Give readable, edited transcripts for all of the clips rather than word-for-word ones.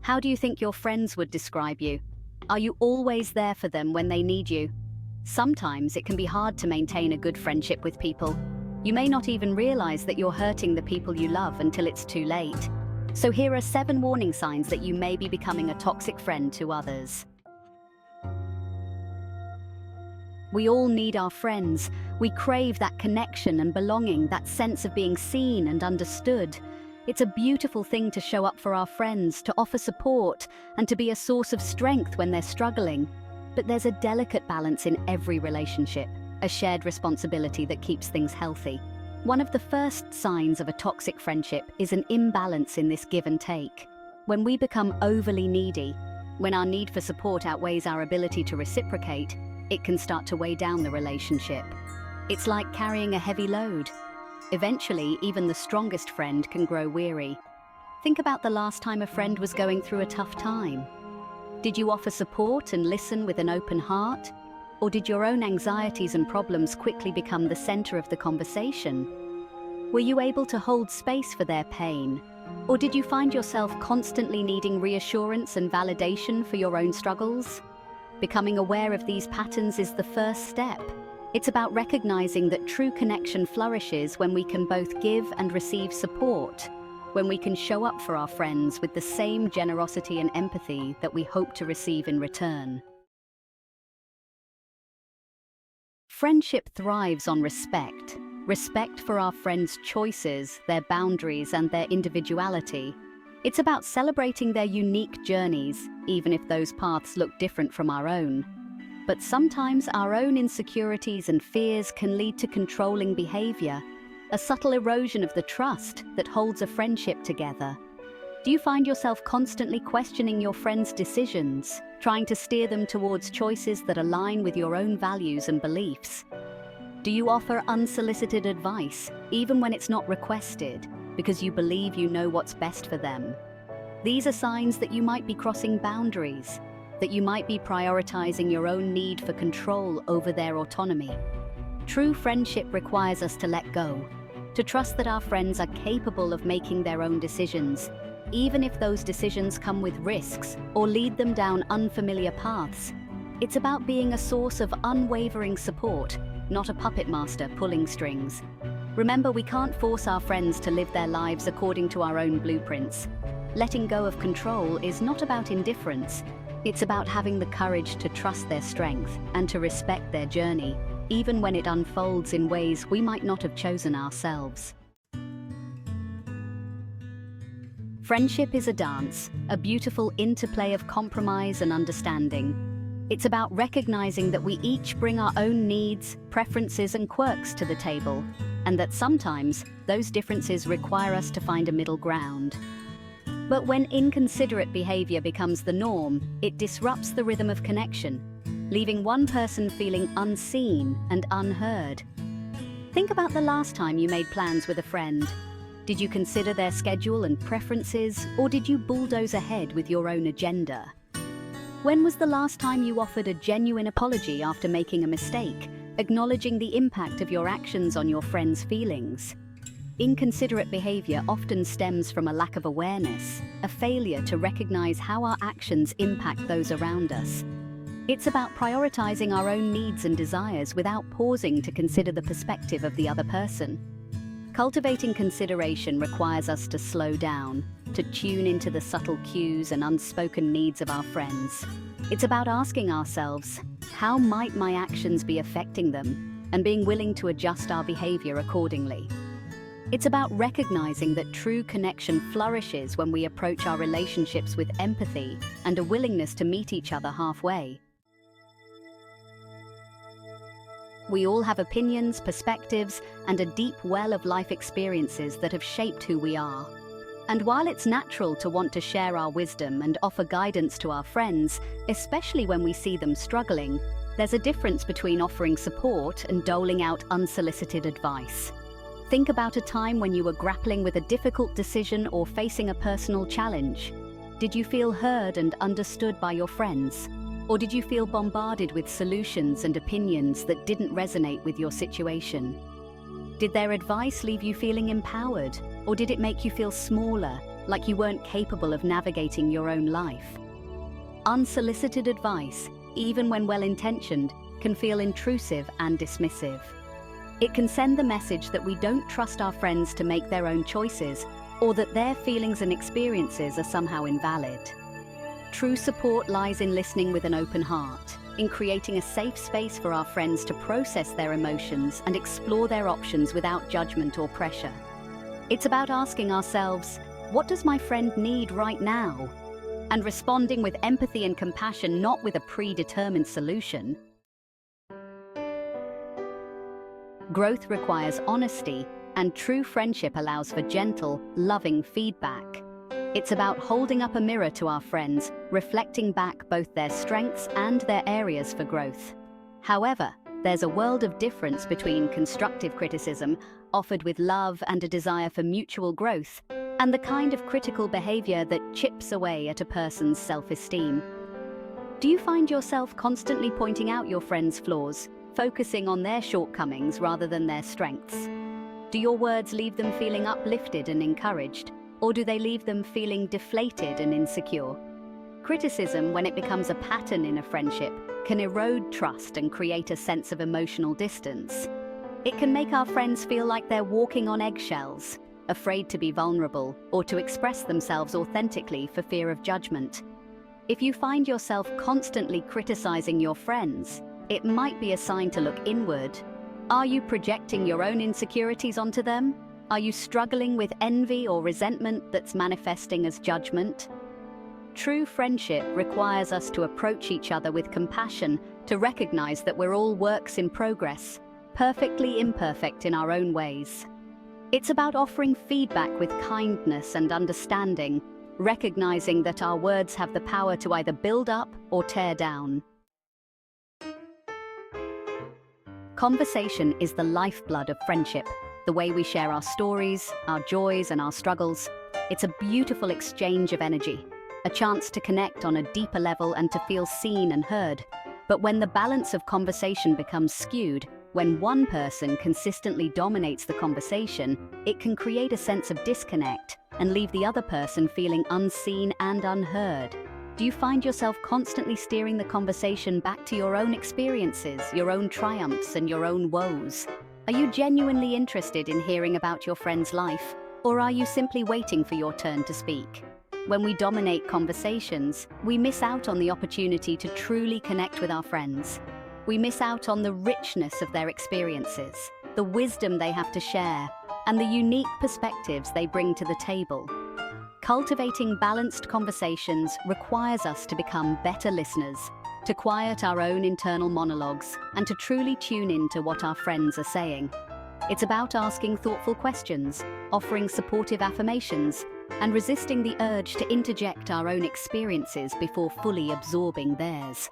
How do you think your friends would describe you? Are you always there for them when they need you? Sometimes it can be hard to maintain a good friendship with people. You may not even realize that you're hurting the people you love until it's too late. So here are 7 warning signs that you may be becoming a toxic friend to others. We all need our friends. We crave that connection and belonging, that sense of being seen and understood. It's a beautiful thing to show up for our friends, to offer support, and to be a source of strength when they're struggling. But there's a delicate balance in every relationship, a shared responsibility that keeps things healthy. One of the first signs of a toxic friendship is an imbalance in this give and take. When we become overly needy, when our need for support outweighs our ability to reciprocate, it can start to weigh down the relationship. It's like carrying a heavy load. Eventually, even the strongest friend can grow weary. Think about the last time a friend was going through a tough time. Did you offer support and listen with an open heart? Or did your own anxieties and problems quickly become the center of the conversation? Were you able to hold space for their pain? Or did you find yourself constantly needing reassurance and validation for your own struggles? Becoming aware of these patterns is the first step. It's about recognizing that true connection flourishes when we can both give and receive support, when we can show up for our friends with the same generosity and empathy that we hope to receive in return. Friendship thrives on respect. Respect for our friends' choices, their boundaries, and their individuality. It's about celebrating their unique journeys, even if those paths look different from our own. But sometimes our own insecurities and fears can lead to controlling behavior, a subtle erosion of the trust that holds a friendship together. Do you find yourself constantly questioning your friends' decisions, trying to steer them towards choices that align with your own values and beliefs? Do you offer unsolicited advice, even when it's not requested, because you believe you know what's best for them? These are signs that you might be crossing boundaries, that you might be prioritizing your own need for control over their autonomy. True friendship requires us to let go, to trust that our friends are capable of making their own decisions, even if those decisions come with risks or lead them down unfamiliar paths. It's about being a source of unwavering support, not a puppet master pulling strings. Remember, we can't force our friends to live their lives according to our own blueprints. Letting go of control is not about indifference. It's about having the courage to trust their strength and to respect their journey, even when it unfolds in ways we might not have chosen ourselves. Friendship is a dance, a beautiful interplay of compromise and understanding. It's about recognizing that we each bring our own needs, preferences, and quirks to the table, and that sometimes those differences require us to find a middle ground. But when inconsiderate behavior becomes the norm, it disrupts the rhythm of connection, leaving one person feeling unseen and unheard. Think about the last time you made plans with a friend. Did you consider their schedule and preferences, or did you bulldoze ahead with your own agenda? When was the last time you offered a genuine apology after making a mistake, acknowledging the impact of your actions on your friend's feelings? Inconsiderate behavior often stems from a lack of awareness, a failure to recognize how our actions impact those around us. It's about prioritizing our own needs and desires without pausing to consider the perspective of the other person. Cultivating consideration requires us to slow down, to tune into the subtle cues and unspoken needs of our friends. It's about asking ourselves, how might my actions be affecting them, and being willing to adjust our behavior accordingly. It's about recognizing that true connection flourishes when we approach our relationships with empathy and a willingness to meet each other halfway. We all have opinions, perspectives, and a deep well of life experiences that have shaped who we are. And while it's natural to want to share our wisdom and offer guidance to our friends, especially when we see them struggling, there's a difference between offering support and doling out unsolicited advice. Think about a time when you were grappling with a difficult decision or facing a personal challenge. Did you feel heard and understood by your friends? Or did you feel bombarded with solutions and opinions that didn't resonate with your situation? Did their advice leave you feeling empowered, or did it make you feel smaller, like you weren't capable of navigating your own life. Unsolicited advice, even when well-intentioned, can feel intrusive and dismissive. It can send the message that we don't trust our friends to make their own choices, or that their feelings and experiences are somehow invalid. True support lies in listening with an open heart, in creating a safe space for our friends to process their emotions and explore their options without judgment or pressure. It's about asking ourselves, what does my friend need right now? And responding with empathy and compassion, not with a predetermined solution. Growth requires honesty, and true friendship allows for gentle, loving feedback. It's about holding up a mirror to our friends, reflecting back both their strengths and their areas for growth. However, there's a world of difference between constructive criticism, offered with love and a desire for mutual growth, and the kind of critical behavior that chips away at a person's self-esteem. Do you find yourself constantly pointing out your friends' flaws, focusing on their shortcomings rather than their strengths? Do your words leave them feeling uplifted and encouraged, or do they leave them feeling deflated and insecure? Criticism, when it becomes a pattern in a friendship, can erode trust and create a sense of emotional distance. It can make our friends feel like they're walking on eggshells, afraid to be vulnerable or to express themselves authentically for fear of judgment. If you find yourself constantly criticizing your friends, it might be a sign to look inward. Are you projecting your own insecurities onto them? Are you struggling with envy or resentment that's manifesting as judgment? True friendship requires us to approach each other with compassion, to recognize that we're all works in progress, perfectly imperfect in our own ways. It's about offering feedback with kindness and understanding, recognizing that our words have the power to either build up or tear down. Conversation is the lifeblood of friendship, the way we share our stories, our joys, and our struggles. It's a beautiful exchange of energy, a chance to connect on a deeper level and to feel seen and heard. But when the balance of conversation becomes skewed, when one person consistently dominates the conversation, it can create a sense of disconnect and leave the other person feeling unseen and unheard. Do you find yourself constantly steering the conversation back to your own experiences, your own triumphs, and your own woes? Are you genuinely interested in hearing about your friend's life, or are you simply waiting for your turn to speak? When we dominate conversations, we miss out on the opportunity to truly connect with our friends. We miss out on the richness of their experiences, the wisdom they have to share, and the unique perspectives they bring to the table. Cultivating balanced conversations requires us to become better listeners, to quiet our own internal monologues, and to truly tune into what our friends are saying. It's about asking thoughtful questions, offering supportive affirmations, and resisting the urge to interject our own experiences before fully absorbing theirs.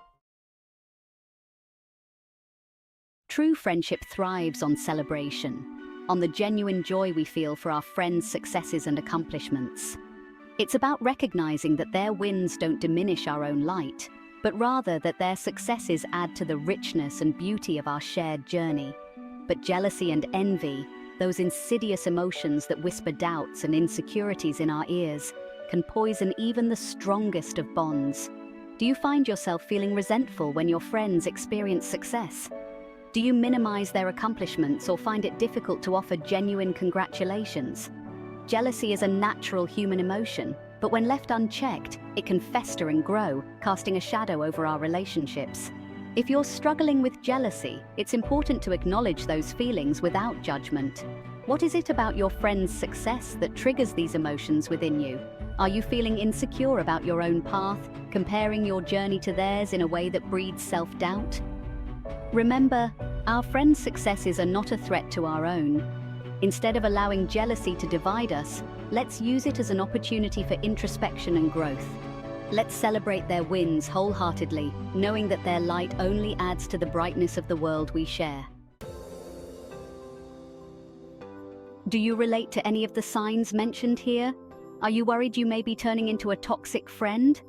True friendship thrives on celebration, on the genuine joy we feel for our friends' successes and accomplishments. It's about recognizing that their wins don't diminish our own light, but rather that their successes add to the richness and beauty of our shared journey. But jealousy and envy, those insidious emotions that whisper doubts and insecurities in our ears, can poison even the strongest of bonds. Do you find yourself feeling resentful when your friends experience success? Do you minimize their accomplishments or find it difficult to offer genuine congratulations? Jealousy is a natural human emotion, but when left unchecked, it can fester and grow, casting a shadow over our relationships. If you're struggling with jealousy, it's important to acknowledge those feelings without judgment. What is it about your friend's success that triggers these emotions within you? Are you feeling insecure about your own path, comparing your journey to theirs in a way that breeds self-doubt? Remember, our friends' successes are not a threat to our own. Instead of allowing jealousy to divide us, let's use it as an opportunity for introspection and growth. Let's celebrate their wins wholeheartedly, knowing that their light only adds to the brightness of the world we share. Do you relate to any of the signs mentioned here? Are you worried you may be turning into a toxic friend?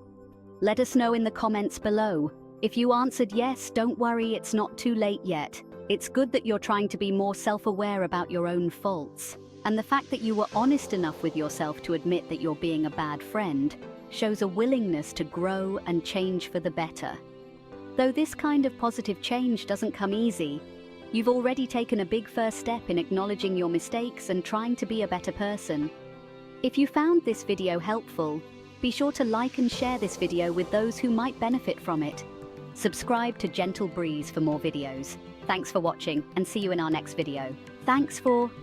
Let us know in the comments below. If you answered yes, don't worry, it's not too late yet. It's good that you're trying to be more self-aware about your own faults. And the fact that you were honest enough with yourself to admit that you're being a bad friend shows a willingness to grow and change for the better. Though this kind of positive change doesn't come easy, you've already taken a big first step in acknowledging your mistakes and trying to be a better person. If you found this video helpful, be sure to like and share this video with those who might benefit from it. Subscribe to Gentle Breeze for more videos. Thanks for watching and see you in our next video. Thanks for